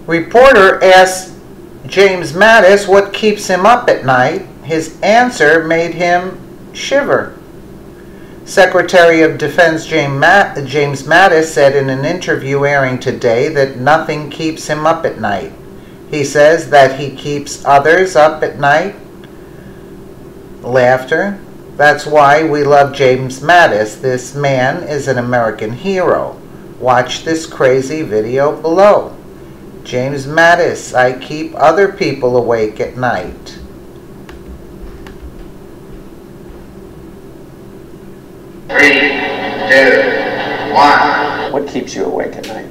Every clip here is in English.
Reporter asked James Mattis what keeps him up at night. His answer made him shiver. Secretary of Defense James Mattis said in an interview airing today that nothing keeps him up at night. He says that he keeps others up at night. Laughter. That's why we love James Mattis. This man is an American hero. Watch this crazy video below. James Mattis, I keep other people awake at night. Three, two, one. What keeps you awake at night?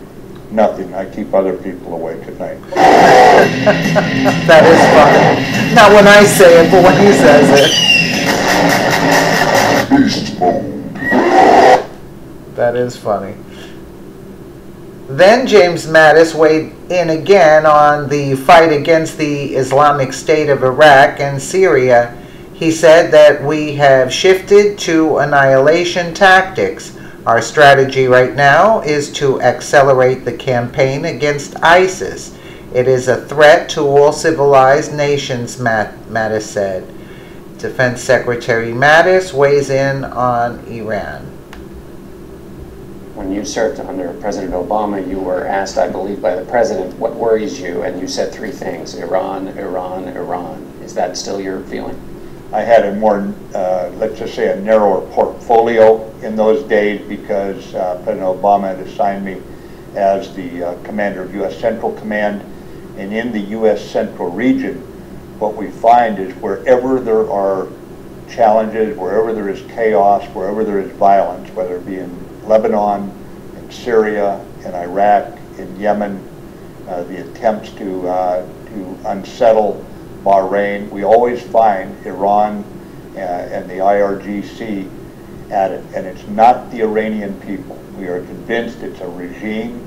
Nothing. I keep other people awake at night. That is funny. Not when I say it, but when he says it. That is funny. Then James Mattis weighed in again on the fight against the Islamic State of Iraq and Syria. He said that we have shifted to annihilation tactics. Our strategy right now is to accelerate the campaign against ISIS. It is a threat to all civilized nations, Mattis said. Defense Secretary Mattis weighs in on Iran. When you served under President Obama, you were asked, I believe, by the president, what worries you? And you said three things: Iran, Iran, Iran. Is that still your feeling? I had a more, let's just say, a narrower portfolio in those days because President Obama had assigned me as the commander of U.S. Central Command. And in the U.S. Central region, what we find is wherever there are challenges, wherever there is chaos, wherever there is violence, whether it be in Lebanon, in Syria, in Iraq, in Yemen, the attempts to unsettle Bahrain, we always find Iran and the IRGC at it. And it's not the Iranian people. We are convinced it's a regime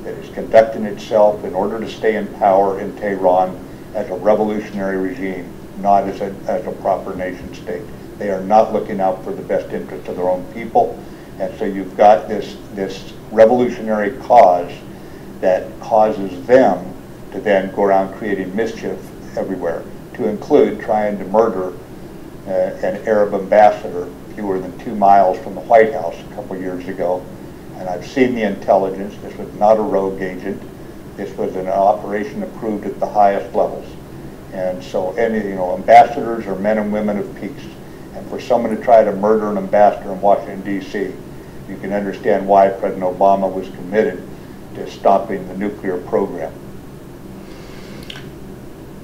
that is conducting itself in order to stay in power in Tehran as a revolutionary regime, not as a proper nation state. They are not looking out for the best interest of their own people. And so you've got this revolutionary cause that causes them to then go around creating mischief everywhere, to include trying to murder an Arab ambassador fewer than 2 miles from the White House a couple years ago. And I've seen the intelligence. This was not a rogue agent. This was an operation approved at the highest levels. And so ambassadors are men and women of peace. And for someone to try to murder an ambassador in Washington, D.C., you can understand why President Obama was committed to stopping the nuclear program.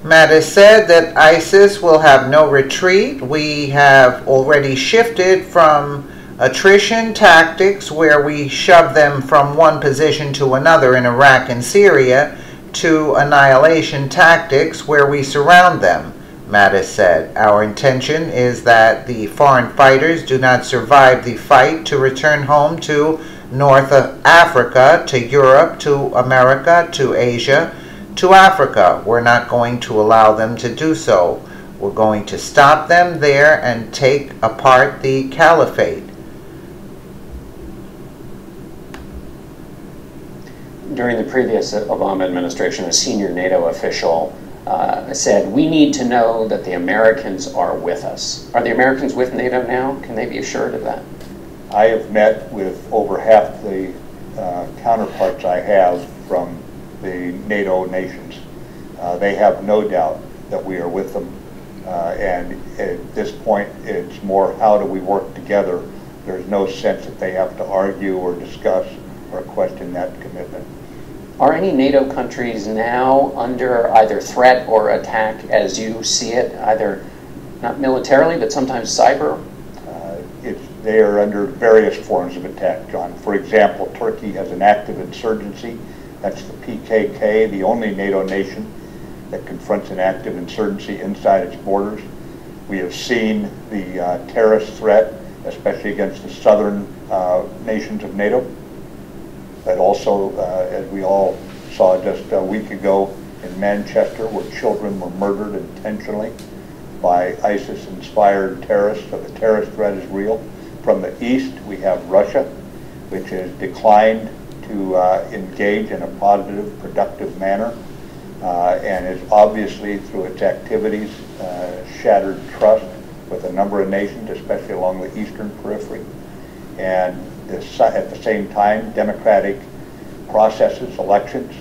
Mattis said that ISIS will have no retreat. We have already shifted from attrition tactics, where we shove them from one position to another in Iraq and Syria, to annihilation tactics, where we surround them. Mattis said, our intention is that the foreign fighters do not survive the fight to return home to North Africa, to Europe, to America, to Asia, to Africa. We're not going to allow them to do so. We're going to stop them there and take apart the caliphate. During the previous Obama administration, a senior NATO official said, we need to know that the Americans are with us. Are the Americans with NATO now? Can they be assured of that? I have met with over half the counterparts I have from the NATO nations. They have no doubt that we are with them. And at this point, it's more how do we work together. There's no sense that they have to argue or discuss or question that commitment. Are any NATO countries now under either threat or attack as you see it, either not militarily, but sometimes cyber? They are under various forms of attack, John. For example, Turkey has an active insurgency. That's the PKK, the only NATO nation that confronts an active insurgency inside its borders. We have seen the terrorist threat, especially against the southern nations of NATO. But also, as we all saw just a week ago in Manchester, where children were murdered intentionally by ISIS-inspired terrorists. So the terrorist threat is real. From the east, we have Russia, which has declined to engage in a positive, productive manner and is obviously, through its activities, shattered trust with a number of nations, especially along the eastern periphery. And at the same time, democratic processes, elections,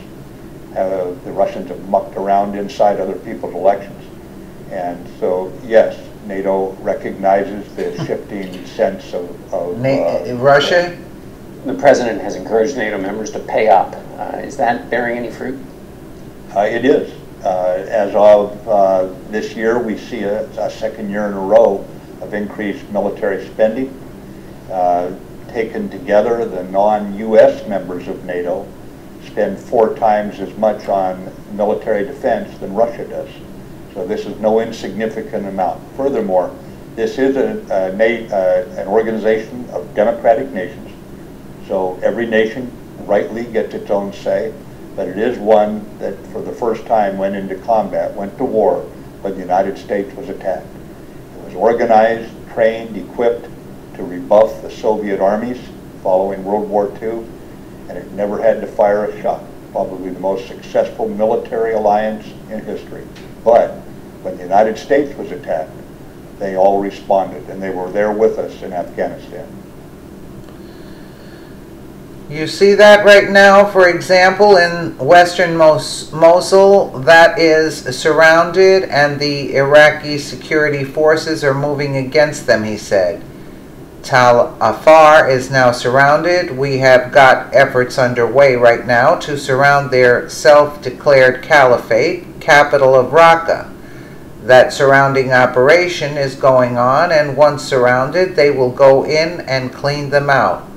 the Russians have mucked around inside other people's elections. And so, yes, NATO recognizes the shifting sense of Russia? The president has encouraged NATO members to pay up. Is that bearing any fruit? It is. As of this year, we see a second year in a row of increased military spending. Taken together, the non-U.S. members of NATO spend 4 times as much on military defense than Russia does. So this is no insignificant amount. Furthermore, this is an organization of democratic nations. So every nation rightly gets its own say, but it is one that for the first time went into combat, went to war when the United States was attacked. It was organized, trained, equipped to rebuff the Soviet armies following World War II, and it never had to fire a shot. Probably the most successful military alliance in history. But when the United States was attacked, they all responded, and they were there with us in Afghanistan. You see that right now, for example, in western Mosul, that is surrounded, and the Iraqi security forces are moving against them, he said. Tal Afar is now surrounded. We have got efforts underway right now to surround their self-declared caliphate, capital of Raqqa. That surrounding operation is going on, and once surrounded, they will go in and clean them out.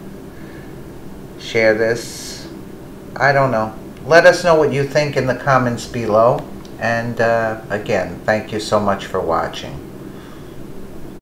Share this. I don't know. Let us know what you think in the comments below. And again, thank you so much for watching.